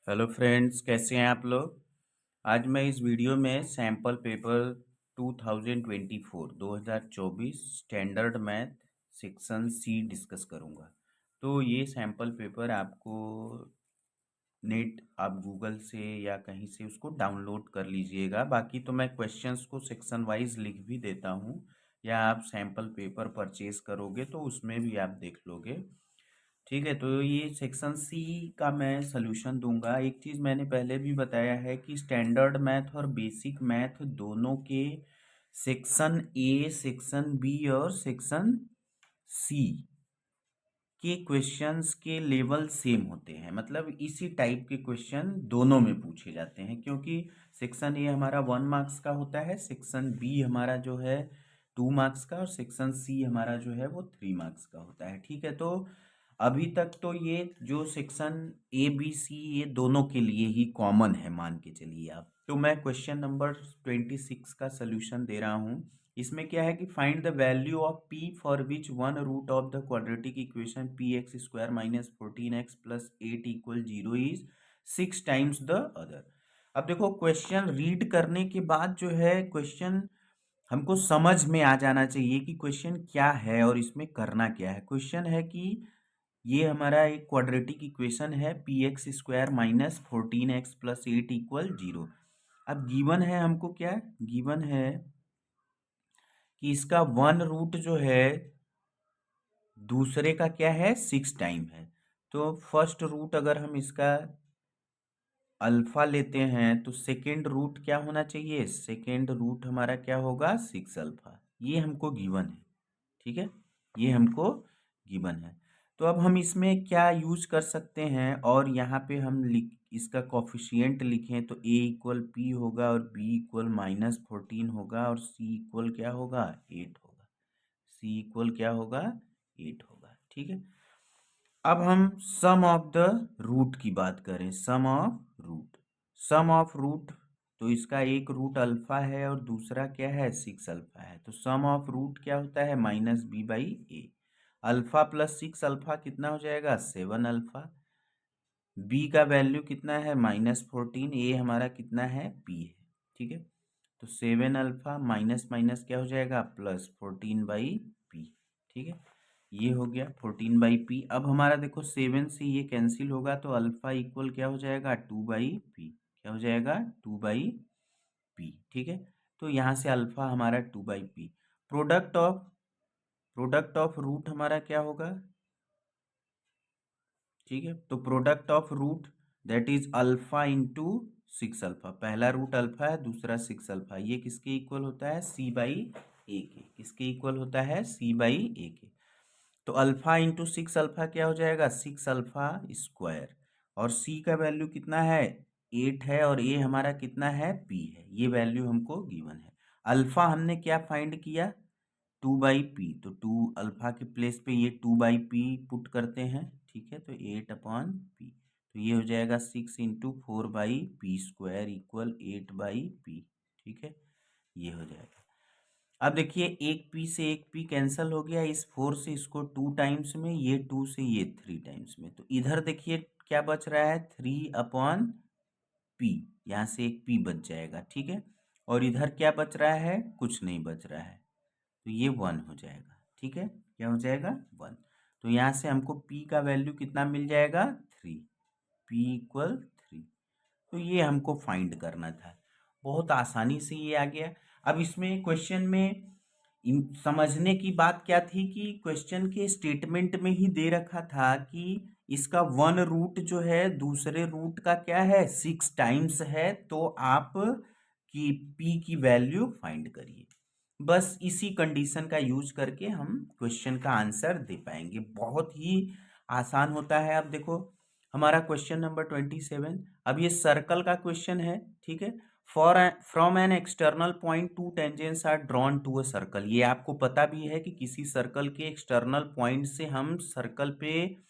Hello friends, कैसे हैं आप लोग। आज मैं इस वीडियो में sample paper 2024 standard math section C discuss करूंगा। तो ये सैम्पल पेपर आपको नेट आप गूगल से या कहीं से उसको डाउनलोड कर लीजिएगा। बाकी तो मैं क्वेश्चंस को सेक्शन वाइज लिख भी देता हूँ, या आप सैम्पल पेपर परचेज करोगे तो उसमें भी आप देख लोगे। ठीक है, तो ये सेक्शन सी का मैं सॉल्यूशन दूंगा। एक चीज़ मैंने पहले भी बताया है कि स्टैंडर्ड मैथ और बेसिक मैथ दोनों के सेक्शन ए, सेक्शन बी और सेक्शन सी के क्वेश्चंस के लेवल सेम होते हैं। मतलब इसी टाइप के क्वेश्चन दोनों में पूछे जाते हैं, क्योंकि सेक्शन ए हमारा 1 मार्क्स का होता है, सेक्शन बी हमारा जो है 2 मार्क्स का, और सेक्शन सी हमारा जो है वो 3 मार्क्स का होता है। ठीक है, तो अभी तक तो ये जो सेक्शन ए बी सी ये दोनों के लिए ही कॉमन है, मान के चलिए आप। तो मैं क्वेश्चन नंबर 26 का सलूशन दे रहा हूँ। इसमें क्या है कि find the value of p for which one root of the quadratic equation P X square minus 14x plus 8 equal 0 is 6 times the other. अब देखो, क्वेश्चन रीड करने के बाद जो है क्वेश्चन हमको समझ में आ जाना चाहिए कि क्वेश्चन क्या है और इसमें करना क्या है। क्वेश्चन है कि ये हमारा एक क्वाड्रेटिक इक्वेशन है P X square minus 14x plus 8 equal 0। अब गिवन है हमको, क्या गिवन है कि इसका वन रूट जो है दूसरे का क्या है 6 टाइम है। तो फर्स्ट रूट अगर हम इसका अल्फा लेते हैं तो सेकेंड रूट क्या होना चाहिए, सेकेंड रूट हमारा क्या होगा 6 अल्फा। ये हमको गिवन है। ठीक है, ये हमको गिवन है। तो अब हम इसमें क्या यूज कर सकते हैं, और यहाँ पे हम लिख इसका कॉफिशिएंट लिखें तो a इक्वल पी होगा और b इक्वल -14 होगा और c इक्वल क्या होगा 8 होगा। c इक्वल क्या होगा 8 होगा। ठीक है, अब हम सम ऑफ द रूट की बात करें। Sum of root, sum of root, तो इसका एक रूट अल्फा है और दूसरा क्या है 6 अल्फा है। तो सम ऑफ रूट क्या होता है -b/a। अल्फा प्लस 6 अल्फा कितना हो जाएगा 7 अल्फा। b का वैल्यू कितना है -14, a हमारा कितना है p है। ठीक है, तो 7 अल्फा माइनस माइनस क्या हो जाएगा +14/p। ठीक है, ये हो गया 14/p। अब हमारा देखो 7 से ये कैंसिल होगा तो अल्फा इक्वल क्या हो जाएगा 2/p। क्या हो जाएगा 2/p। ठीक है, तो यहाँ से अल्फा हमारा 2/p। प्रोडक्ट ऑफ रूट हमारा क्या होगा। ठीक है, तो product of root that is alpha into 6 alpha. पहला रूट अल्फा है, दूसरा 6 अल्फा। ये किसके इक्वल होता है c/a के। किसके इक्वल होता है c/a के। तो अल्फा इंटू 6 अल्फा क्या हो जाएगा 6 अल्फा स्क्वायर। और c का वैल्यू कितना है 8 है और a हमारा कितना है p है। ये वैल्यू हमको गिवन है। अल्फा हमने क्या फाइंड किया 2/p। तो 2 अल्फा के प्लेस पे ये 2/p पुट करते हैं। ठीक है, तो 8/p। तो ये हो जाएगा 6 × 4/p² इक्वल 8/p। ठीक है, ये हो जाएगा। अब देखिए, एक p से एक p कैंसल हो गया, इस 4 से इसको 2 टाइम्स में, ये 2 से ये 3 टाइम्स में। तो इधर देखिए क्या बच रहा है 3/p। यहाँ से एक p बच जाएगा। ठीक है, और इधर क्या बच रहा है कुछ नहीं बच रहा है, तो ये 1 हो जाएगा। ठीक है, क्या हो जाएगा 1। तो यहाँ से हमको p का वैल्यू कितना मिल जाएगा 3। p equal 3। तो ये हमको फाइंड करना था। बहुत आसानी से ये आ गया। अब इसमें क्वेश्चन में समझने की बात क्या थी कि क्वेश्चन के स्टेटमेंट में ही दे रखा था कि इसका वन रूट जो है दूसरे रूट का क्या है 6 टाइम्स है। तो आप की p की वैल्यू फाइंड करिए। बस इसी कंडीशन का यूज करके हम क्वेश्चन का आंसर दे पाएंगे। बहुत ही आसान होता है। अब देखो, हमारा क्वेश्चन नंबर 27। अब ये सर्कल का क्वेश्चन है। ठीक है, for from an external point two tangents are drawn to a circle. ये आपको पता भी है कि किसी सर्कल के एक्सटर्नल पॉइंट से हम सर्कल पे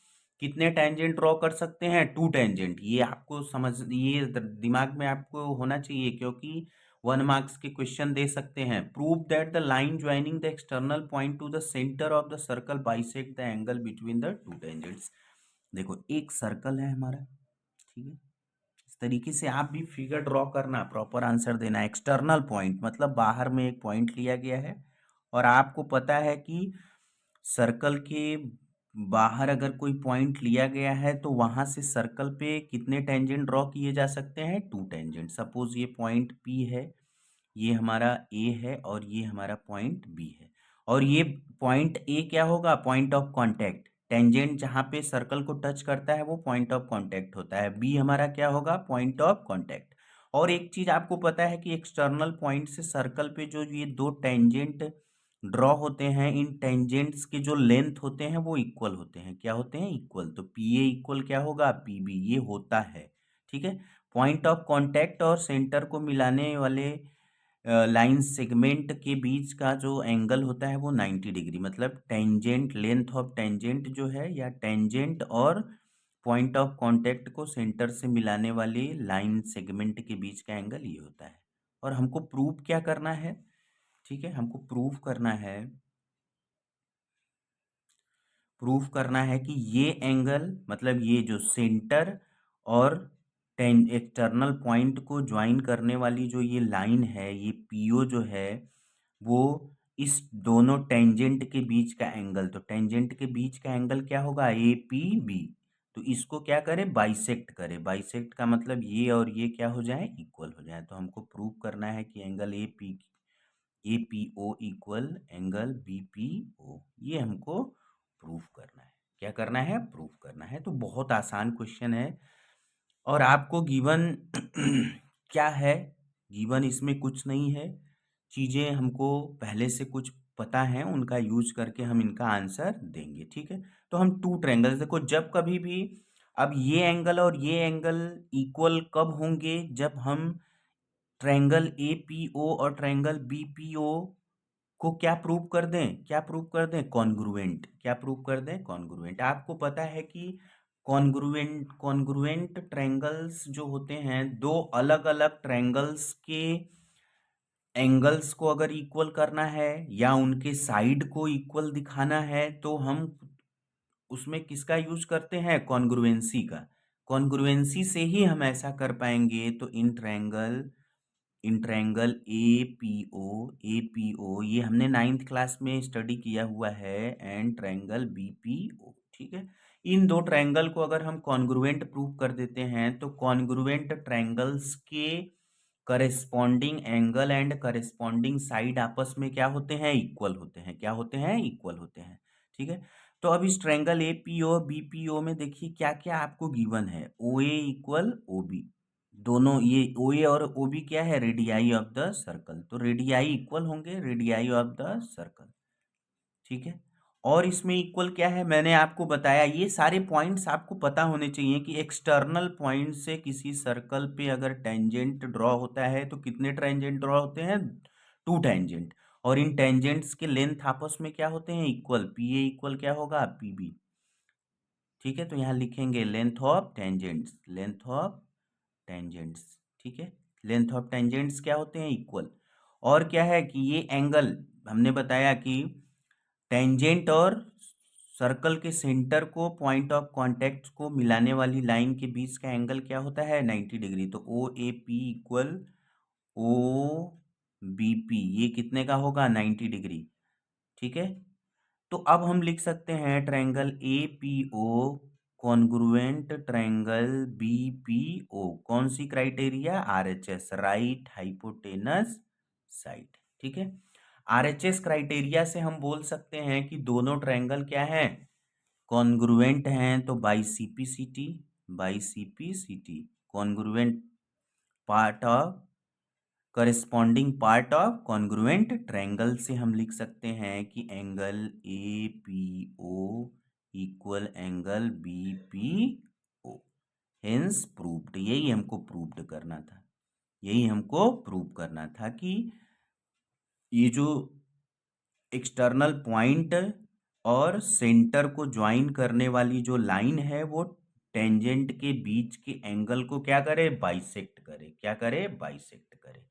कितने टेंजेंट ड्रॉ कर सकते हैं 2 टेंजेंट। ये आपको समझ, ये दिमाग में आपको होना चाहिए, क्योंकि 1 मार्क्स के क्वेश्चन दे सकते हैं। Prove that the line joining the external point to the centre of the circle bisect the angle between the 2 tangents. देखो, एक सर्कल है हमारा। ठीक है, तरीके से आप भी फिगर ड्रॉ करना, प्रॉपर आंसर देना। एक्सटर्नल पॉइंट मतलब बाहर में एक पॉइंट लिया गया है और आपको पता है कि सर्कल के बाहर अगर कोई पॉइंट लिया गया है तो वहां से सर्कल पे कितने टेंजेंट ड्रॉ किए जा सकते हैं? 2 टेंजेंट। सपोज ये पॉइंट P है, ये हमारा A है और ये हमारा पॉइंट B है। और ये पॉइंट A क्या होगा? Point of contact. टेंजेंट जहां पे सर्कल को टच करता है वो पॉइंट ऑफ कांटेक्ट होता है। B हमारा क्या होगा? Point of contact. और एक चीज आपको पता है कि एक्सटर्नल पॉइंट से सर्कल पे जो ये दो टेंजेंट ड्रॉ होते हैं, इन टेंजेंट्स के जो लेंथ होते हैं वो इक्वल होते हैं। क्या होते हैं? इक्वल। तो PA इक्वल क्या होगा? PB। ये होता है, ठीक है। पॉइंट ऑफ कांटेक्ट और सेंटर को मिलाने वाले लाइन सेगमेंट के बीच का जो एंगल होता है वो 90 डिग्री, मतलब टेंजेंट, लेंथ ऑफ टेंजेंट जो है, या टेंजेंट और पॉइंट ऑफ कांटेक्ट को सेंटर से मिलाने वाली लाइन सेगमेंट के बीच का एंगल ये होता है। और हमको प्रूव क्या करना है? ठीक है, हमको प्रूफ करना है कि ये एंगल, मतलब ये जो सेंटर और एक्सटर्नल पॉइंट को ज्वाइन करने वाली जो ये लाइन है, ये PO जो है, वो इस दोनों टेंजेंट के बीच का एंगल, तो टेंजेंट के बीच का एंगल क्या होगा? APB। तो इसको क्या करे? बाइसेक्ट करे। बाइसेक्ट का मतलब ये और ये क्या हो जाए? इक्वल हो जाए। तो हमको प्रूव करना है कि angle APO equal angle BPO। ये हमको प्रूफ करना है। क्या करना है? प्रूफ करना है। तो बहुत आसान क्वेश्चन है और आपको गिवन क्या है? गिवन इसमें कुछ नहीं है, चीजें हमको पहले से कुछ पता है, उनका यूज करके हम इनका आंसर देंगे, ठीक है। तो हम टू ट्रायंगल्स, देखो जब कभी भी, अब ये एंगल और ये एंगल इक्वल कब होंगे? जब हम ट्रायंगल APO और ट्रायंगल BPO को क्या प्रूव कर दें? क्या प्रूव कर दें? कॉन्ग्रुएंट। क्या प्रूव कर दें? कॉन्ग्रुएंट। आपको पता है कि कॉन्ग्रुएंट ट्रायंगल्स जो होते हैं, दो अलग अलग ट्रायंगल्स के एंगल्स को अगर इक्वल करना है या उनके साइड को इक्वल दिखाना है तो हम उसमें किसका यूज करते हैं? कॉन्ग्रुएंसी का। कॉन्ग्रुएंसी से ही हम ऐसा कर पाएंगे। तो इन ट्रायंगल APO ये हमने 9th क्लास में स्टडी किया हुआ है, एंड ट्रायंगल BPO, ठीक है। इन दो ट्रायंगल को अगर हम कॉन्ग्रुएंट प्रूव कर देते हैं तो कॉन्ग्रुएंट ट्रायंगल्स के corresponding angle and corresponding side आपस में क्या होते हैं? इक्वल होते हैं। क्या होते हैं? इक्वल होते हैं, ठीक है। तो अब इस ट्रायंगल APO BPO में देखिए क्या क्या आपको गिवन है। OA इक्वल OB, दोनों ये OA और OB क्या है? Radii of the circle. तो रेडियाई इक्वल होंगे, रेडियाई ऑफ द सर्कल, ठीक है। और इसमें इक्वल क्या है? मैंने आपको बताया, ये सारे पॉइंट्स आपको पता होने चाहिए कि एक्सटर्नल पॉइंट से किसी सर्कल पे अगर टेंजेंट ड्रॉ होता है तो कितने टेंजेंट ड्रॉ होते हैं? 2 टेंजेंट। और इन टेंजेंट्स के लेंथ आपस में क्या होते हैं? इक्वल। PA इक्वल क्या होगा? PB, ठीक है। तो यहाँ लिखेंगे length of tangents, length of tangents, ठीक है। लेंथ ऑफ टेंजेंट्स क्या होते हैं? इक्वल। और क्या है कि ये एंगल, हमने बताया कि टेंजेंट और सर्कल के सेंटर को पॉइंट ऑफ कांटेक्ट को मिलाने वाली लाइन के बीच का एंगल क्या होता है? 90 डिग्री। तो OAP इक्वल OBP, ये कितने का होगा? 90 डिग्री, ठीक है। तो अब हम लिख सकते हैं triangle APO congruent triangle BPO। कौन सी criteria? RHS, right hypotenuse side, ठीक है। RHS क्राइटेरिया से हम बोल सकते हैं कि दोनों ट्रायंगल क्या हैं? कॉन्ग्रुएंट हैं। तो by CP congruent part of corresponding part of congruent triangle से हम लिख सकते हैं कि angle APO equal angle BPO। Hence proved. यही हमको प्रूव्ड करना था, यही हमको प्रूव करना था कि ये जो एक्सटर्नल पॉइंट और सेंटर को ज्वाइन करने वाली जो लाइन है वो टेंजेंट के बीच के एंगल को क्या करे? बाइसेक्ट करे। क्या करे? बाइसेक्ट करे।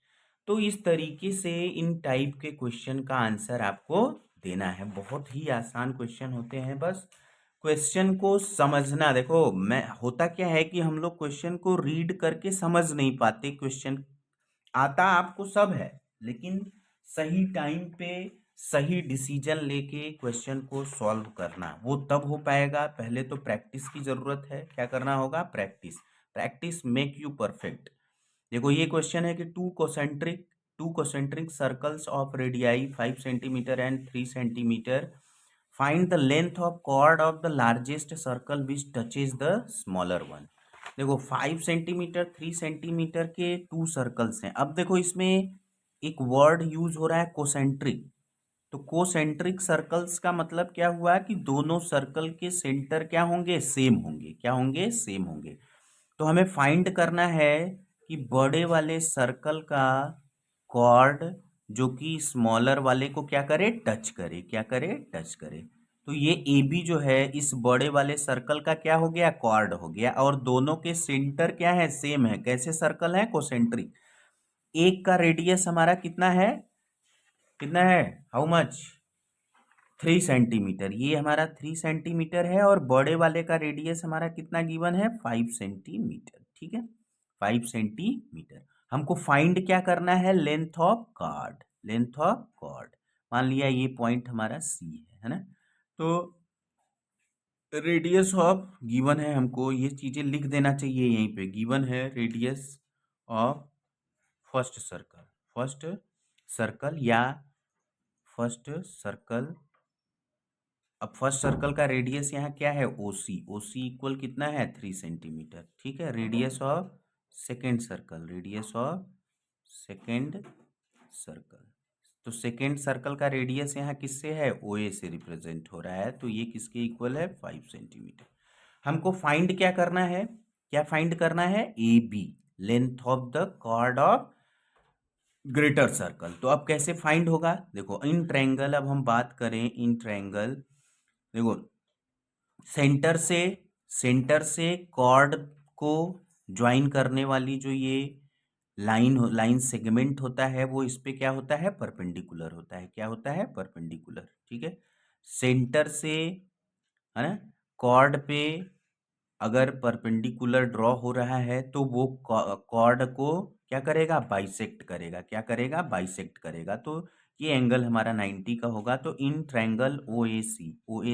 तो इस तरीके से इन टाइप के क्वेश्चन का आंसर आपको देना है। बहुत ही आसान क्वेश्चन होते हैं, बस क्वेश्चन को समझना, देखो मैं होता क्या है कि हम लोग क्वेश्चन को रीड करके समझ नहीं पाते। क्वेश्चन आता आपको सब है, लेकिन सही टाइम पे सही डिसीजन लेके क्वेश्चन को सॉल्व करना वो तब हो पाएगा। पहले तो प्रैक्टिस की जरूरत है। क्या करना होगा? Practice. Practice make you perfect. देखो ये क्वेश्चन है कि two concentric circles of radii 5 centimetre and 3 centimetre, find the length of chord of the largest circle which touches the smaller one. देखो 5 सेंटीमीटर 3 सेंटीमीटर के टू सर्कल्स हैं। अब देखो इसमें एक वर्ड यूज हो रहा है कोसेंट्रिक। तो कोसेंट्रिक सर्कल्स का मतलब क्या हुआ कि दोनों सर्कल के सेंटर क्या होंगे? सेम होंगे। क्या होंगे? सेम होंगे। तो हमें फाइंड करना है कि बड़े वाले सर्कल का कॉर्ड जो कि स्मॉलर वाले को क्या करे? टच करे। क्या करे? टच करे। तो ये ए बी जो है इस बड़े वाले सर्कल का क्या हो गया? कॉर्ड हो गया। और दोनों के सेंटर क्या है? सेम है। कैसे सर्कल है? कोसेंट्रिक। एक का रेडियस हमारा कितना है? कितना है? How much? 3 सेंटीमीटर। ये हमारा 3 सेंटीमीटर है और बड़े वाले का रेडियस हमारा कितना गिवन है? 5 सेंटीमीटर। ठीक है, 5 सेंटीमीटर। हमको फाइंड क्या करना है? Length of chord. Length of chord. मान लिया ये पॉइंट हमारा सी है ना। तो रेडियस ऑफ गिवन है, हमको ये चीजें लिख देना चाहिए यहीं पे। गिवन है radius of first circle. First circle या फर्स्ट सर्कल। अब फर्स्ट सर्कल का रेडियस यहाँ क्या है? ओसी। ओसी इक्वल कितना है? 3 सेंटीमीटर। ठीक है। Radius of second circle. Radius of second circle. तो सेकेंड सर्कल का रेडियस यहाँ किससे है? ओ ए से रिप्रेजेंट हो रहा है। तो ये किसके इक्वल है? 5 सेंटीमीटर। हमको फाइंड क्या करना है? क्या फाइंड करना है? A B, length of the chord of greater circle. तो अब कैसे फाइंड होगा? देखो इन ट्रायंगल, अब हम बात करें इन ट्रायंगल। देखो सेंटर से कॉर्ड को ज्वाइन करने वाली जो ये लाइन सेगमेंट होता है वो इस पे क्या होता है? परपेंडिकुलर होता है। क्या होता है? परपेंडिकुलर। ठीक है। सेंटर से, है ना, कॉर्ड पे अगर परपेंडिकुलर ड्रॉ हो रहा है तो वो कॉर्ड को क्या करेगा? बाइसेक्ट करेगा। क्या करेगा? बाइसेक्ट करेगा। तो ये एंगल हमारा 90 का होगा। तो इन ट्रायंगल ओ ए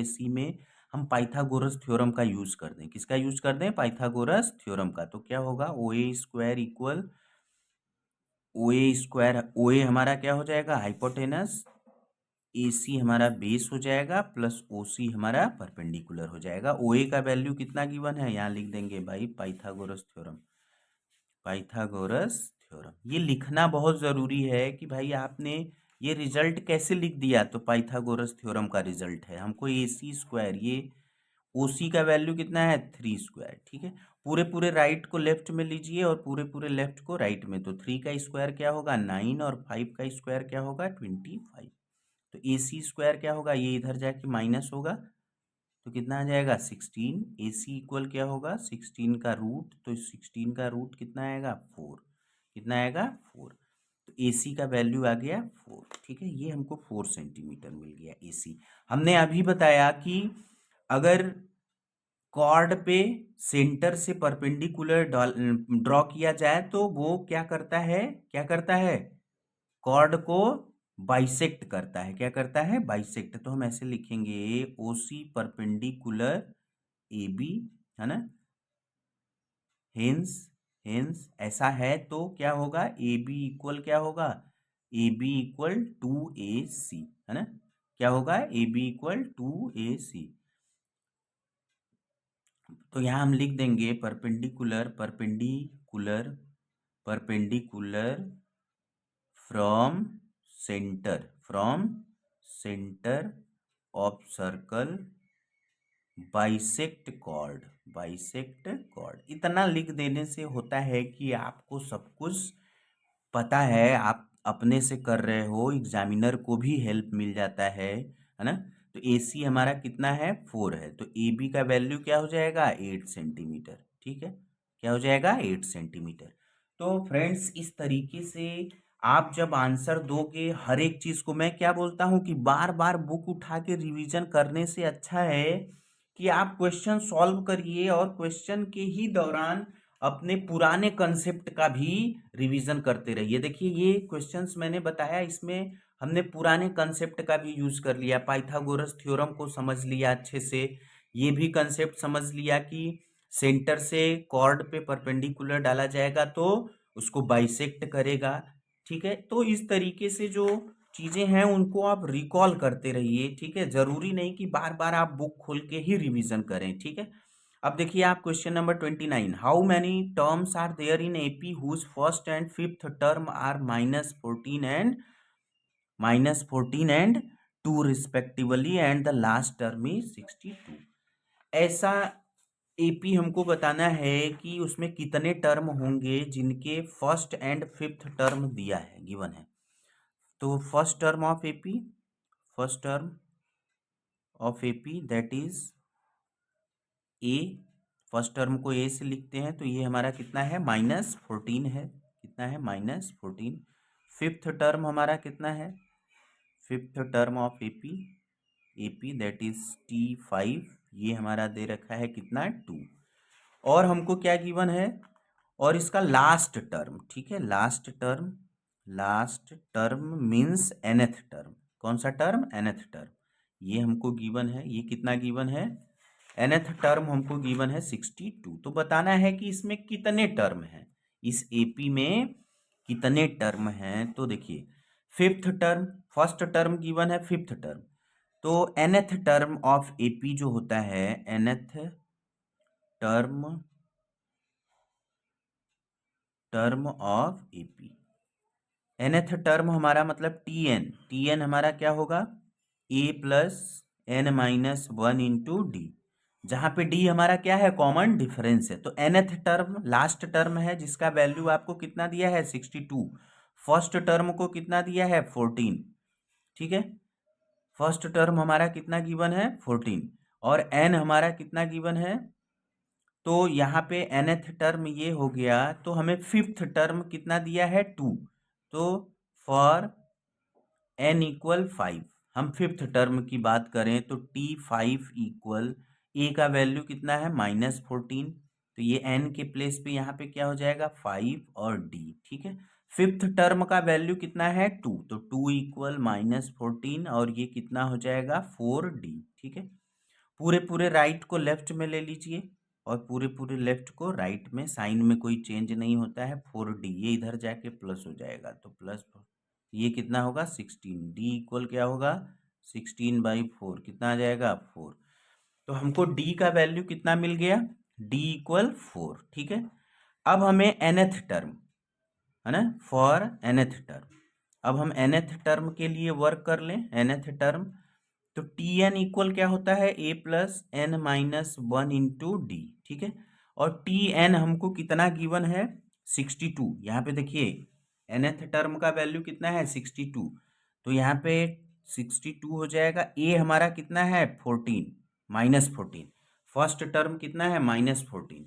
सी में हम पाइथागोरस थ्योरम का यूज कर दें। किसका यूज कर दें? पाइथागोरस थ्योरम का। तो क्या होगा? ओ ए स्क्वायर इक्वल ओ ए स्क्वायर। ओ ए हमारा क्या हो जाएगा? हाइपोटेनस। ए सी हमारा बेस हो जाएगा प्लस ओ सी हमारा परपेंडिकुलर हो जाएगा। ओ ए का वैल्यू कितना गिवन है? यहाँ लिख देंगे भाई पाइथागोरस थ्योरम। पाइथागोरस थ्योरम ये लिखना बहुत जरूरी है कि भाई आपने ये रिजल्ट कैसे लिख दिया? तो पाइथागोरस थ्योरम का रिजल्ट है। हमको ए सी स्क्वायर, ये ओ सी का वैल्यू कितना है? 3 स्क्वायर। ठीक है। पूरे पूरे राइट को लेफ्ट में लीजिए और पूरे पूरे लेफ्ट को राइट में। तो 3 का स्क्वायर क्या होगा? 9 और 5 का स्क्वायर क्या होगा? 25। तो ए सी स्क्वायर क्या होगा? ये इधर जाके माइनस होगा तो कितना आ जाएगा? 16। ए सी इक्वल क्या होगा? 16 का रूट। तो 16 का रूट कितना आएगा? 4। कितना आएगा? 4। तो ए सी का वैल्यू आ गया 4। ठीक है। ये हमको 4 सेंटीमीटर मिल गया ए सी। हमने अभी बताया कि अगर कॉर्ड पे सेंटर से परपेंडिकुलर ड्रॉ किया जाए तो वो क्या करता है? क्या करता है? कॉर्ड को बाइसेक्ट करता है। क्या करता है? बाइसेक्ट। तो हम ऐसे लिखेंगे ओ सी परपेंडिकुलर ए बी, है ना। हेंस हेंस ऐसा है तो क्या होगा? ए बी इक्वल क्या होगा? A B equal to A C, है ना। क्या होगा? A B equal to A C. तो यहाँ हम लिख देंगे perpendicular perpendicular perpendicular from centre of circle bisect chord. Bisect chord इतना लिख देने से होता है कि आपको सब कुछ पता है, आप अपने से कर रहे हो, एग्जामिनर को भी हेल्प मिल जाता है ना। तो ए सी हमारा कितना है? 4 है। तो ए बी का वैल्यू क्या हो जाएगा? 8 सेंटीमीटर। ठीक है। क्या हो जाएगा? 8 सेंटीमीटर। तो फ्रेंड्स इस तरीके से आप जब आंसर दोगे हर एक चीज को, मैं क्या बोलता हूँ कि बार बार बुक उठा के रिवीजन करने से अच्छा है कि आप क्वेश्चन सॉल्व करिए और क्वेश्चन के ही दौरान अपने पुराने कंसेप्ट का भी रिवीजन करते रहिए। देखिए ये क्वेश्चंस मैंने बताया, इसमें हमने पुराने कंसेप्ट का भी यूज कर लिया, पाइथागोरस थ्योरम को समझ लिया अच्छे से, ये भी कंसेप्ट समझ लिया कि सेंटर से कॉर्ड पे परपेंडिकुलर डाला जाएगा तो उसको बाइसेक्ट करेगा। ठीक है, तो इस तरीके से जो चीजें हैं उनको आप रिकॉल करते रहिए। ठीक है, जरूरी नहीं कि बार बार आप बुक खोल के ही रिवीजन करें। ठीक है, अब देखिए आप question number 29, how many terms are there in AP whose first and fifth term are -14 and 2 respectively and the last term is 62। ऐसा एपी हमको बताना है कि उसमें कितने टर्म होंगे जिनके फर्स्ट एंड फिफ्थ टर्म दिया है, गिवन है। तो first term of AP that is a, first term को ए से लिखते हैं, तो ये हमारा कितना है, -14 है। कितना है, -14। फिफ्थ टर्म हमारा कितना है, fifth term of AP that is T5, ये हमारा दे रखा है कितना, 2। और हमको क्या गिवन है, और इसका लास्ट टर्म, ठीक है, last term means nth term. कौन सा टर्म, nth टर्म, ये हमको गिवन है। ये कितना गिवन है, nth टर्म हमको गिवन है 62। तो बताना है कि इसमें कितने टर्म हैं, इस एपी में कितने टर्म हैं। तो देखिए fifth term, first term given है, फिफ्थ टर्म, तो nth टर्म ऑफ एपी जो होता है, nth term of AP, nth term हमारा मतलब टीएन हमारा क्या होगा, a plus n minus 1 into D, जहां पे डी हमारा क्या है, कॉमन डिफरेंस है। तो nth टर्म लास्ट टर्म है जिसका वैल्यू आपको कितना दिया है, 62। फर्स्ट टर्म को कितना दिया है, 14। ठीक है, फर्स्ट टर्म हमारा कितना गिवन है, 14, और n हमारा कितना गिवन है, तो यहाँ पे nth टर्म ये हो गया, तो हमें फिफ्थ टर्म कितना दिया है, 2। तो फॉर n इक्वल 5, हम फिफ्थ टर्म की बात करें तो T5 इक्वल a का वैल्यू कितना है, -14, तो ये n के प्लेस पे यहाँ पे क्या हो जाएगा, 5 और d। ठीक है, फिफ्थ टर्म का वैल्यू कितना है, 2, तो 2 इक्वल -14 और ये कितना हो जाएगा, 4d। ठीक है, पूरे पूरे राइट को लेफ्ट में ले लीजिए और पूरे पूरे लेफ्ट को राइट में, साइन में कोई चेंज नहीं होता है। 4d ये इधर जाके प्लस हो जाएगा, तो प्लस ये कितना होगा, 16। d इक्वल क्या होगा, 16/4, कितना आ जाएगा, 4। तो हमको d का वैल्यू कितना मिल गया, d इक्वल 4। ठीक है, अब हमें nth टर्म है ना, फॉर nth टर्म, अब हम nth टर्म के लिए वर्क कर लें। nth टर्म, तो Tn इक्वल क्या होता है, a plus n minus 1 into D. ठीक है, और Tn हमको कितना गिवन है, 62। यहाँ पे देखिए nth टर्म का वैल्यू कितना है, 62, तो यहाँ पे 62 हो जाएगा। a हमारा कितना है, 14, -14, फर्स्ट टर्म कितना है, -14,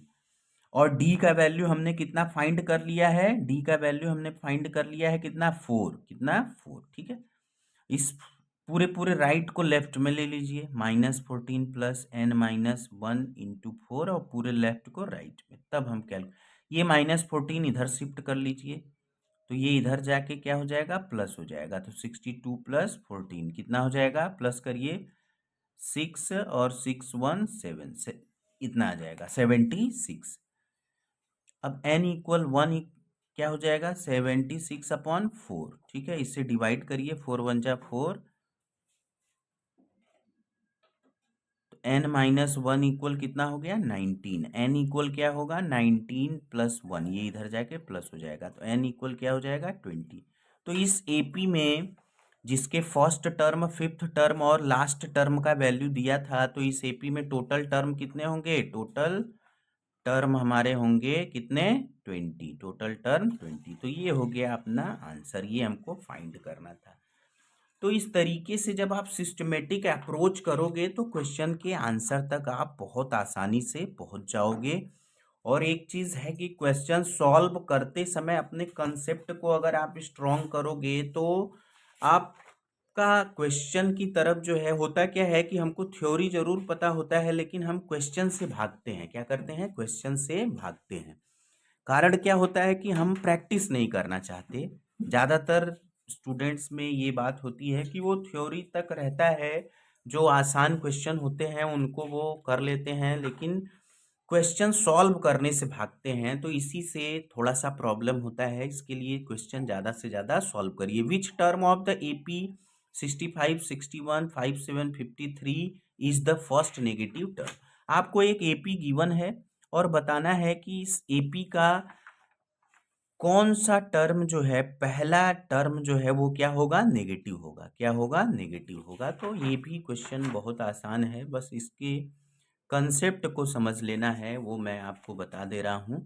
और d का वैल्यू हमने कितना फाइंड कर लिया है, d का वैल्यू हमने फाइंड कर लिया है कितना, 4, कितना, 4। ठीक है, इस पूरे पूरे राइट को लेफ्ट में ले लीजिए, -14 प्लस n माइनस 1 इंटू 4, और पूरे लेफ्ट को राइट में, तब हम ये -14 इधर शिफ्ट कर लीजिए, तो ये इधर जाके क्या हो जाएगा, प्लस हो जाएगा। तो 62 प्लस 14 कितना हो जाएगा, प्लस करिए 6 और 6 1 7 से इतना आ जाएगा 76। अब n इक्वल 1 क्या हो जाएगा, 76/4। ठीक है, इससे डिवाइड करिए, 4 1 जा 4, तो n माइनस 1 इक्वल कितना हो गया, 19। n इक्वल क्या होगा, 19 प्लस 1, ये इधर जाके प्लस हो जाएगा, तो n इक्वल क्या हो जाएगा, 20। तो इस एपी में जिसके फर्स्ट टर्म, फिफ्थ टर्म और लास्ट टर्म का वैल्यू दिया था, तो इस एपी में टोटल टर्म कितने होंगे, टोटल टर्म हमारे होंगे कितने, 20, टोटल टर्म 20। तो ये हो गया अपना आंसर, ये हमको फाइंड करना था। तो इस तरीके से जब आप सिस्टमेटिक अप्रोच करोगे तो क्वेश्चन के आंसर तक आप बहुत आसानी से पहुंच जाओगे। और एक चीज है कि क्वेश्चन सॉल्व करते समय अपने कंसेप्ट को अगर आप स्ट्रॉन्ग करोगे तो आप का क्वेश्चन की तरफ जो है होता क्या है कि हमको थ्योरी जरूर पता होता है, लेकिन हम क्वेश्चन से भागते हैं। क्या करते हैं? क्वेश्चन से भागते हैं। कारण क्या होता है कि हम प्रैक्टिस नहीं करना चाहते। ज़्यादातर स्टूडेंट्स में ये बात होती है कि वो थ्योरी तक रहता है, जो आसान क्वेश्चन होते हैं उनको वो कर लेते हैं, लेकिन क्वेश्चन सॉल्व करने से भागते हैं। तो इसी से थोड़ा सा प्रॉब्लम होता है। इसके लिए क्वेश्चन ज़्यादा से ज़्यादा सॉल्व करिए। Which term of the AP 65, 61, 57, 53 is the first negative term. आपको एक एपी गिवन है और बताना है कि इस एपी का कौन सा टर्म जो है, पहला टर्म जो है वो क्या होगा? नेगेटिव होगा। क्या होगा? नेगेटिव होगा। तो ये भी क्वेश्चन बहुत आसान है, बस इसके कंसेप्ट को समझ लेना है, वो मैं आपको बता दे रहा हूँ।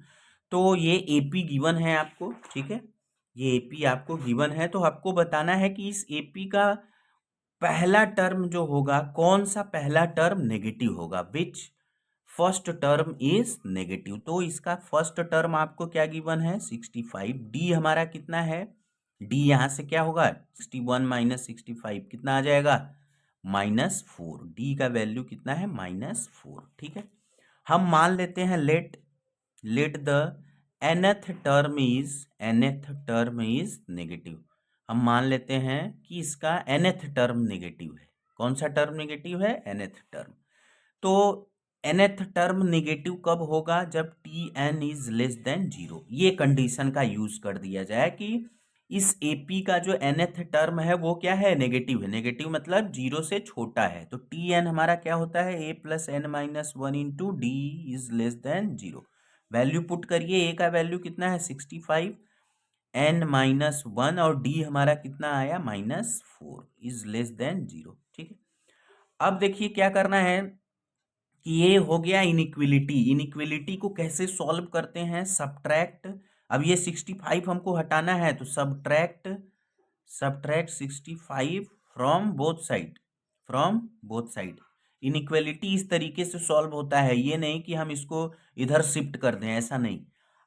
तो ये एपी गिवन है आपको, ठीक है? ये एपी आपको गिवन है, तो आपको बताना है कि इस एपी का पहला टर्म जो होगा, कौन सा पहला टर्म नेगेटिव होगा। Which first term is negative. तो इसका फर्स्ट टर्म आपको क्या गिवन है? 65। डी हमारा कितना है? डी यहां से क्या होगा? 61 माइनस 65 कितना आ जाएगा? -4। डी का वैल्यू कितना है? -4। ठीक है, हम मान लेते हैं let the nth term is negative. हम मान लेते हैं कि इसका nth टर्म नेगेटिव है। कौन सा टर्म नेगेटिव है? nth term. तो nth टर्म नेगेटिव कब होगा? जब T N is less than 0। ये कंडीशन का यूज कर दिया जाए कि इस एपी का जो nth टर्म है वो क्या है? नेगेटिव है। नेगेटिव मतलब 0 से छोटा है। तो टी एन हमारा क्या होता है? a plus N minus 1 into D is less than 0। Value put करिए। a का वैल्यू कितना है? 65, एन माइनस 1 और डी हमारा कितना आया? -4 इज लेस देन 0। ठीक है, अब देखिए क्या करना है कि ये हो गया इनइक्विलिटी। इनइक्विलिटी को कैसे सॉल्व करते हैं? सब्ट्रैक्ट। अब ये 65 हमको हटाना है, तो subtract 65 from both side. Inequality इस तरीके से सॉल्व होता है, ये नहीं कि हम इसको इधर शिफ्ट कर दें, ऐसा नहीं।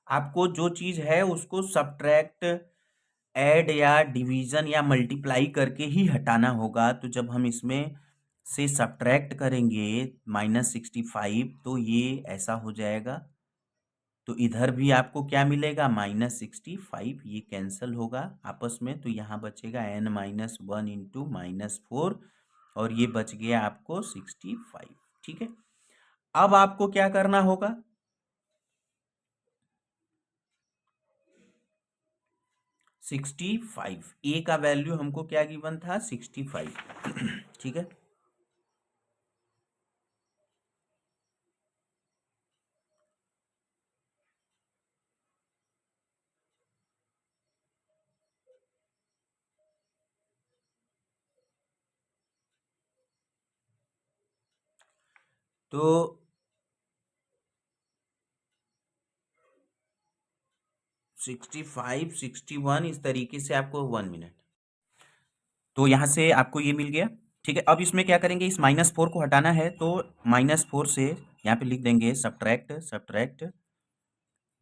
आपको जो चीज है उसको सब्ट्रैक्ट, ऐड या डिवीजन या मल्टीप्लाई करके ही हटाना होगा। तो जब हम इसमें से सब्ट्रैक्ट करेंगे -65, तो ये ऐसा हो जाएगा। तो इधर भी आपको क्या मिलेगा? -65। ये कैंसल होगा आपस में, तो यहाँ बचेगा n-1 इंटू -4 और ये बच गया आपको 65। ठीक है, अब आपको क्या करना होगा? 65। ए का वैल्यू हमको क्या गिवन था? 65। ठीक है, तो 65, 61 इस तरीके से आपको 1 मिनट, तो यहां से आपको ये मिल गया। ठीक है, अब इसमें क्या करेंगे? इस -4 को हटाना है, तो -4 से यहाँ पे लिख देंगे सब्ट्रैक्ट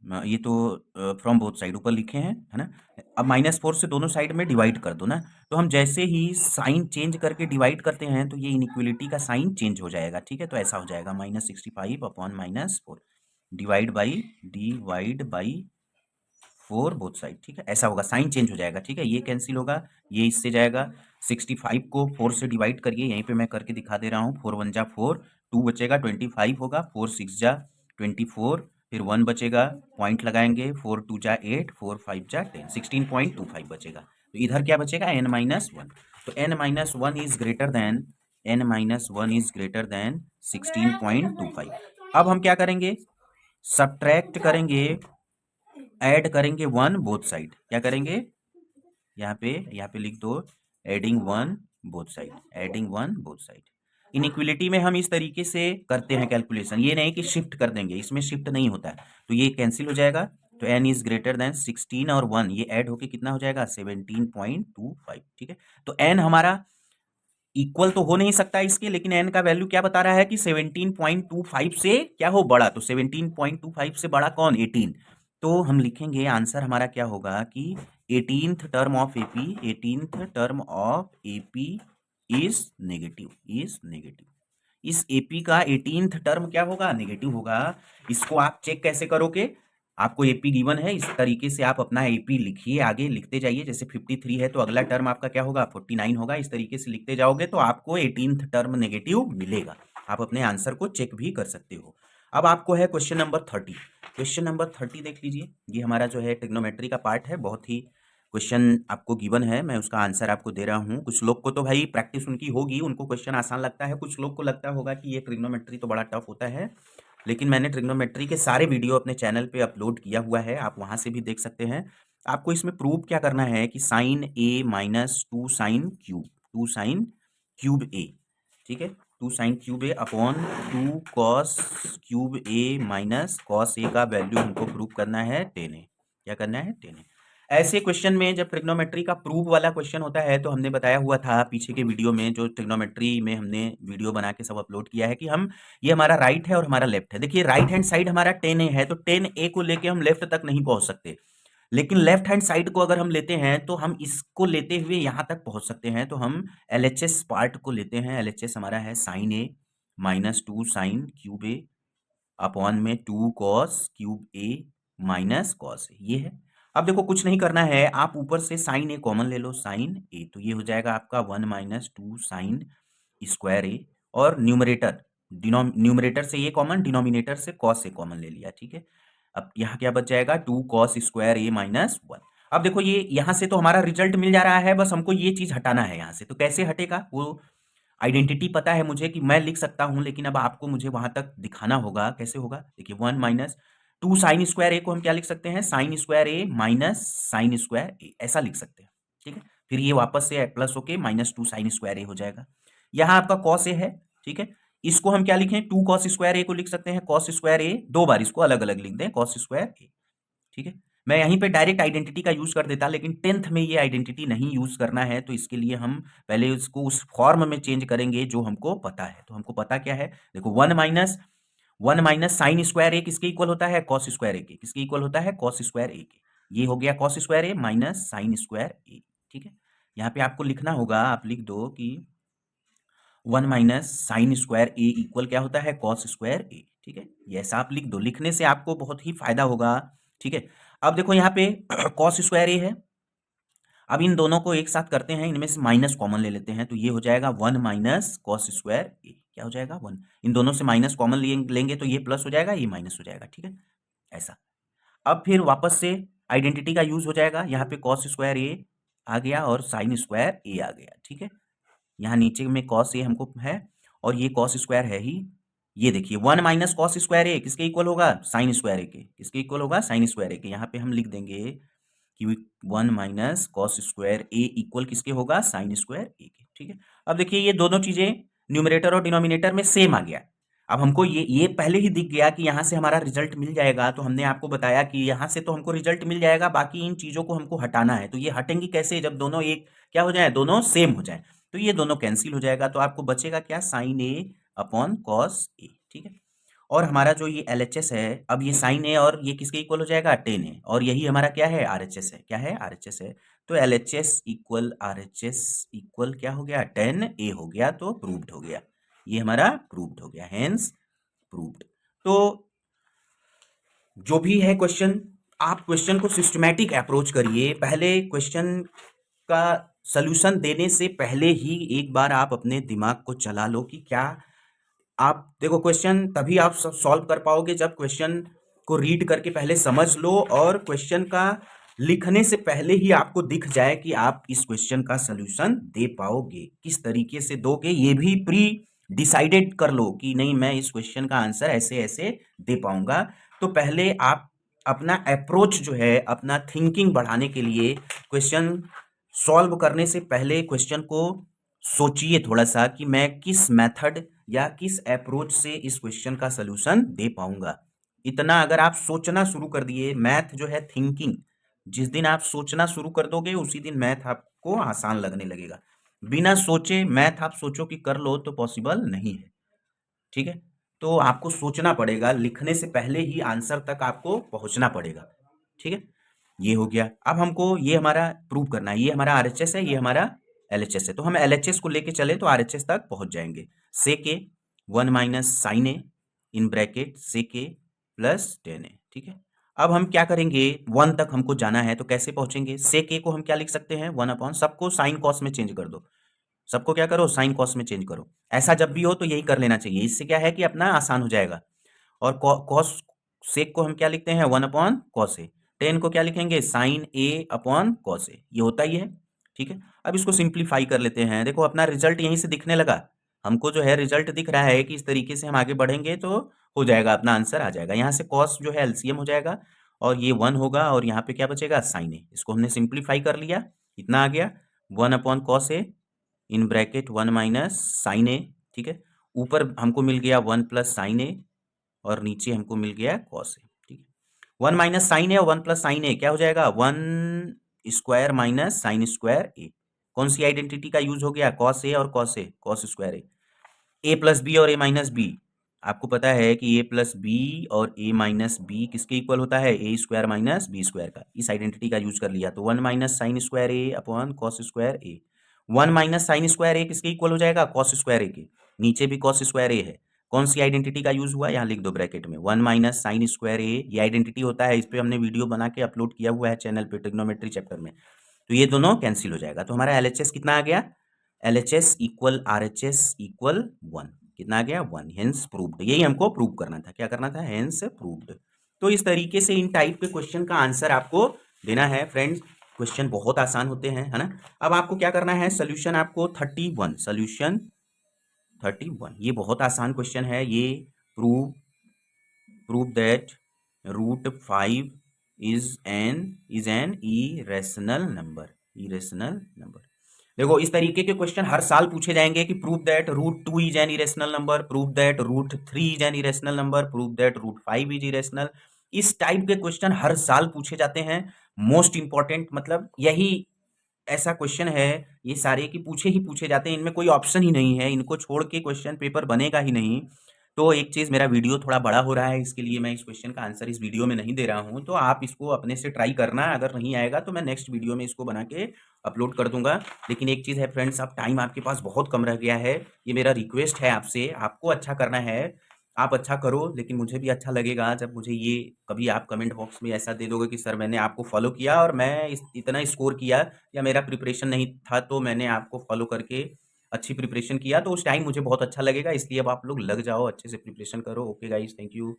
ये तो फ्रॉम बोथ साइड ऊपर लिखे हैं, है ना? अब -4 से दोनों साइड में डिवाइड कर दो ना। तो हम जैसे ही साइन चेंज करके डिवाइड करते हैं, तो ये इनइक्वलिटी का साइन चेंज हो जाएगा। ठीक है, तो ऐसा हो जाएगा -65 upon -4 divide by 4 both side. ठीक है, ऐसा होगा, साइन चेंज हो जाएगा। ठीक है, ये कैंसिल होगा, ये इससे जाएगा। 65 को 4 से डिवाइड करिए, यहीं पे मैं करके दिखा दे रहा हूँ। 4 1 जा 4, 2 बचेगा, 25 होगा। 4 6 जा 24, फिर 1 बचेगा, पॉइंट लगाएंगे। 4 2 जा 8, 4 5 जा 10, 16.25 बचेगा। तो इधर क्या बचेगा? n-1। तो n-1 is greater than n-1 is greater than 16.25। अब हम क्या करेंगे? सब्ट्रैक्ट करेंगे, ऐड करेंगे 1 बोथ साइड। क्या करेंगे? यहाँ पे लिख दो, adding 1 both side, adding 1 both side. Inequality में हम इस तरीके से करते हैं कैलकुलेशन, ये नहीं कि शिफ्ट कर देंगे, इसमें शिफ्ट नहीं होता है। तो ये कैंसिल हो जाएगा। तो n इज ग्रेटर देन 16 और 1 ये ऐड होके कितना हो जाएगा? 17.25। ठीक है, तो n हमारा इक्वल तो हो नहीं सकता इसके, लेकिन n का वैल्यू क्या बता रहा है कि 17.25 से क्या हो? बड़ा। तो 17.25 से बड़ा कौन? 18। तो हम लिखेंगे आंसर हमारा क्या होगा कि 18th term of AP, 18th term of AP is negative, is negative. इस एपी का 18th टर्म क्या होगा, नेगेटिव होगा। इसको आप चेक कैसे करोगे, आपको एपी गिवन है, इस तरीके से आप अपना एपी लिखिए, आगे लिखते जाइए। जैसे 53 है तो अगला टर्म आपका क्या होगा, 49 होगा। इस तरीके से लिखते जाओगे तो आपको 18th टर्म नेगेटिव मिलेगा। आप अपने आंसर को चेक भी कर सकते हो। अब आपको है क्वेश्चन नंबर 30। क्वेश्चन नंबर 30 देख लीजिए, ये हमारा जो है ट्रिग्नोमेट्री का पार्ट है। बहुत ही क्वेश्चन आपको गिवन है, मैं उसका आंसर आपको दे रहा हूँ। कुछ लोग को तो भाई प्रैक्टिस उनकी होगी, उनको क्वेश्चन आसान लगता है। कुछ लोग को लगता होगा कि ये ट्रिग्नोमेट्री तो बड़ा टफ होता है, लेकिन मैंने ट्रिग्नोमेट्री के सारे वीडियो अपने चैनल पे अपलोड किया हुआ है, आप वहां से भी देख सकते हैं। आपको इसमें प्रूव क्या करना है कि sine A minus 2 sine cube, 2 sine cube A, ठीक है, 2 sine cube A upon 2 cos cube A minus cos A का वैल्यू हमको प्रूव करना है 10 ए। क्या करना है, 10 ए। ऐसे क्वेश्चन में जब ट्रिग्नोमेट्री का प्रूफ वाला क्वेश्चन होता है तो हमने बताया हुआ था पीछे के वीडियो में, जो ट्रिग्नोमेट्री में हमने वीडियो बना के सब अपलोड किया है, कि हम ये हमारा राइट है और हमारा लेफ्ट है। देखिए राइट हैंड साइड हमारा 10 ए है, तो 10 ए को लेके हम लेफ्ट तक नहीं पहुंच सकते, लेकिन लेफ्ट हैंड साइड को अगर हम लेते हैं तो हम इसको लेते हुए यहां तक पहुंच सकते हैं। तो हम एलएचएस पार्ट को लेते हैं। एलएचएस हमारा है sign A minus 2 sine cube A upon में 2 cos cube A minus cos ए, ये है। अब देखो कुछ नहीं करना है, आप ऊपर से साइन ए कॉमन ले लो, साइन ए, तो ये हो जाएगा आपका 1 माइनस 2 साइन स्क्वायर ए, और न्यूमरेटर न्यूमरेटर से ये कॉमन, डिनोमिनेटर से कॉस ए कॉमन ले लिया, ठीक है। अब यहाँ क्या बच जाएगा, 2 कॉस स्क्वायर ए माइनस 1। अब देखो ये यहाँ से तो हमारा रिजल्ट मिल जा रहा है, बस हमको ये चीज हटाना है यहाँ से। तो कैसे हटेगा, वो आइडेंटिटी पता है मुझे कि मैं लिख सकता हूं, लेकिन अब आपको मुझे वहां तक दिखाना होगा। कैसे होगा, देखिए 1 माइनस 2 साइन स्क्वायर ए को हम क्या लिख सकते हैं, साइन स्क्वायर ए माइनस साइन स्क्वायर ए, ऐसा लिख सकते हैं, ठीक है। फिर ये वापस से प्लस होके माइनस 2 साइन स्क्वायर ए हो जाएगा। यहाँ आपका कॉस ए है, ठीक है। इसको हम क्या लिखें, 2 कॉस स्क्वायर ए को लिख सकते हैं, कॉस स्क्वायर ए, दो बार इसको अलग अलग लिख दें, कॉस स्क्वायर ए, ठीक है। मैं यहीं पे डायरेक्ट आइडेंटिटी का यूज कर देता, लेकिन 10th में ये आइडेंटिटी नहीं यूज करना है, तो इसके लिए हम पहले उसको उस फॉर्म में चेंज करेंगे जो हमको पता है। तो हमको पता क्या है, देखो 1 माइनस साइन स्क्वायर ए किसके इक्वल होता है, कॉस स्क्वायर ए के। किसके इक्वल होता है, कॉस स्क्वायर ए के। ये हो गया कॉस स्क्वायर ए माइनस साइन स्क्वायर ए, ठीक है। यहाँ पे आपको लिखना होगा, आप लिख दो कि 1 माइनस साइन स्क्वायर ए इक्वल क्या होता है, कॉस स्क्वायर ए, ठीक है। ये ऐसा आप लिख दो, लिखने से आपको बहुत ही फायदा होगा, ठीक है। अब देखो यहाँ पे कॉस स्क्वायर ए है, अब इन दोनों को एक साथ करते हैं, इनमें से माइनस कॉमन ले लेते हैं, तो ये हो जाएगा 1 माइनस कॉस स्क्वायर ए। क्या हो जाएगा, 1। इन दोनों से माइनस कॉमन लेंगे तो ये प्लस हो जाएगा, ये माइनस हो जाएगा, ठीक है, ऐसा। अब फिर वापस से आइडेंटिटी का यूज हो जाएगा, यहाँ पे कॉस स्क्वायर ए आ गया और साइन स्क्वायर ए आ गया, ठीक है। यहाँ नीचे में कॉस ए हमको है, और ये कॉस स्क्वायर है ही। ये देखिए 1 माइनस कॉस स्क्वायर ए किसके इक्वल होगा, साइन स्क्वायर ए के। किसके इक्वल होगा, साइन स्क्वायर ए के। यहाँ पे हम लिख देंगे कि 1 माइनस कॉस स्क्वायर ए इक्वल किसके होगा, साइन स्क्वायर ए के, ठीक है। अब देखिए ये दोनों चीजें न्यूमरेटर और डिनोमिनेटर में सेम आ गया। अब हमको ये पहले ही दिख गया कि यहाँ से हमारा रिजल्ट मिल जाएगा, तो हमने आपको बताया कि यहाँ से तो हमको रिजल्ट मिल जाएगा, बाकी इन चीजों को हमको हटाना है। तो ये हटेंगी कैसे, जब दोनों एक क्या हो जाए, दोनों सेम हो जाए, तो ये दोनों कैंसिल हो जाएगा। तो आपको बचेगा क्या, साइन ए अपॉन कॉस ए, ठीक है। और हमारा जो ये एलएचएस है, अब ये साइन ए और ये किसके इक्वल हो जाएगा, 10 ए, और यही हमारा क्या है, आरएचएस है। क्या है, आरएचएस है। तो एलएचएस इक्वल आरएचएस इक्वल क्या हो गया, 10 ए हो गया, तो प्रूव्ड हो गया। ये हमारा प्रूव्ड हो गया, हेंस प्रूव्ड। तो जो भी है क्वेश्चन, आप क्वेश्चन को सिस्टमैटिक अप्रोच करिए। पहले क्वेश्चन का सॉल्यूशन देने से पहले ही एक बार आप अपने दिमाग को चला लो कि क्या, आप देखो क्वेश्चन तभी आप सॉल्व कर पाओगे जब क्वेश्चन को रीड करके पहले समझ लो, और क्वेश्चन का लिखने से पहले ही आपको दिख जाए कि आप इस क्वेश्चन का सॉल्यूशन दे पाओगे। किस तरीके से दोगे ये भी प्री डिसाइडेड कर लो कि नहीं, मैं इस क्वेश्चन का आंसर ऐसे ऐसे दे पाऊंगा। तो पहले आप अपना अप्रोच जो है, अपना थिंकिंग बढ़ाने के लिए क्वेश्चन सॉल्व करने से पहले क्वेश्चन को सोचिए थोड़ा सा कि मैं किस मेथड या किस अप्रोच से इस क्वेश्चन का सलूशन दे पाऊंगा। इतना अगर आप सोचना शुरू कर दिए, मैथ जो है थिंकिंग, जिस दिन आप सोचना शुरू कर दोगे उसी दिन मैथ आपको आसान लगने लगेगा। बिना सोचे मैथ आप सोचो कि कर लो तो पॉसिबल नहीं है, ठीक है। तो आपको सोचना पड़ेगा, लिखने से पहले ही आंसर तक आपको पहुंचना पड़ेगा। ठीक है, ये हो गया। अब हमको ये हमारा प्रूव करना है, ये हमारा आरएचएस है, ये हमारा एलएचएस है, तो हम एलएचएस को लेके चले तो आरएचएस तक पहुंच जाएंगे। Sec A 1 minus sine A in bracket sec A plus ten A. ठीक है, अब हम क्या करेंगे, 1 तक हमको जाना है तो कैसे पहुंचेंगे। सेक ए को हम क्या लिख सकते हैं, 1 अपॉन, सबको साइन कॉस में चेंज कर दो, सबको क्या करो, साइन कॉस में चेंज करो। ऐसा जब भी हो तो यही कर लेना चाहिए, इससे क्या है कि अपना आसान हो जाएगा। और कॉस सेक को हम क्या लिखते हैं, 1 अपॉन कॉस ए। टेन को क्या लिखेंगे, साइन ए अपॉन कॉस ए, ये होता ही है। ठीक है, अब इसको सिंप्लीफाई कर लेते हैं। देखो अपना रिजल्ट यहीं से दिखने लगा, हमको जो है रिजल्ट दिख रहा है कि इस तरीके से हम आगे बढ़ेंगे तो हो जाएगा, अपना आंसर आ जाएगा। यहाँ से कॉस जो है एलसीएम हो जाएगा और ये 1 होगा और यहाँ पे क्या बचेगा, साइन ए। इसको हमने सिंप्लीफाई कर लिया, इतना आ गया 1 upon cos A in bracket 1 minus sine A. ठीक है, ऊपर हमको मिल गया 1 प्लस साइन ए और नीचे हमको मिल गया कॉस ए। ठीक है, 1 माइनस साइन ए और 1 प्लस साइन ए क्या हो जाएगा, 1 स्क्वायर माइनस साइन स्क्वायर ए। कौन सी आइडेंटिटी का यूज हो गया, कॉस ए और cos A, cos square A. A plus B और ए माइनस बी, आपको पता है कि ए प्लस बी और ए माइनस बी किसके इक्वल होता है, ए स्क्वायर माइनस बी स्क्वायर का। इस आइडेंटिटी का यूज कर लिया तो 1 माइनस साइन स्क्वायर ए अपॉन कॉस स्क्वायर ए। 1 माइनस साइन स्क्वायर ए किसके इक्वल हो जाएगा, कॉस स्क्वायर ए के। नीचे भी कॉस स्क्वायर ए है, कौन सी आइडेंटिटी का यूज हुआ, यहाँ लिख दो ब्रैकेट में 1 माइनस साइन स्क्वायर ए। ये आइडेंटिटी होता है, इस पे हमने वीडियो बना के अपलोड किया हुआ है चैनल पे, ट्रिग्नोमेट्री चैप्टर में। तो ये दोनों कैंसिल हो जाएगा, तो हमारा एलएचएस कितना आ गया, एलएचएस इक्वल आरएचएस इक्वल 1। कितना आ गया, 1। हेंस प्रूव्ड, यही हमको प्रूव करना था, क्या करना था, हेंस प्रूव्ड। तो इस तरीके से इन टाइप के क्वेश्चन का आंसर आपको देना है फ्रेंड्स। क्वेश्चन बहुत आसान होते हैं, है ना। अब आपको क्या करना है, सोल्यूशन आपको 31, सोल्यूशन 31, ये बहुत आसान क्वेश्चन है। ये prove that root 5 is an irrational number, irrational number. देखो इस तरीके के क्वेश्चन हर साल पूछे जाएंगे कि prove that root 2 is an irrational number, prove that root 3 is an irrational number, prove that root 5 is irrational. इस टाइप के क्वेश्चन हर साल पूछे जाते हैं। मोस्ट इंपॉर्टेंट मतलब यही ऐसा क्वेश्चन है, ये सारे की पूछे ही पूछे जाते हैं, इनमें कोई ऑप्शन ही नहीं है, इनको छोड़ के क्वेश्चन पेपर बनेगा ही नहीं। तो एक चीज़, मेरा वीडियो थोड़ा बड़ा हो रहा है, इसके लिए मैं इस क्वेश्चन का आंसर इस वीडियो में नहीं दे रहा हूँ। तो आप इसको अपने से ट्राई करना, अगर नहीं आएगा तो मैं नेक्स्ट वीडियो में इसको बना के अपलोड कर दूंगा। लेकिन एक चीज़ है फ्रेंड्स, अब टाइम आपके पास बहुत कम रह गया है, ये मेरा रिक्वेस्ट है आपसे, आपको अच्छा करना है, आप अच्छा करो, लेकिन मुझे भी अच्छा लगेगा जब मुझे ये कभी आप कमेंट बॉक्स में ऐसा दे दोगे कि सर मैंने आपको फॉलो किया और मैं इतना स्कोर किया, या मेरा प्रिपरेशन नहीं था तो मैंने आपको फॉलो करके अच्छी प्रिपरेशन किया, तो उस टाइम मुझे बहुत अच्छा लगेगा। इसलिए अब आप लोग लग जाओ, अच्छे से प्रिपरेशन करो। Okay guys, thank you.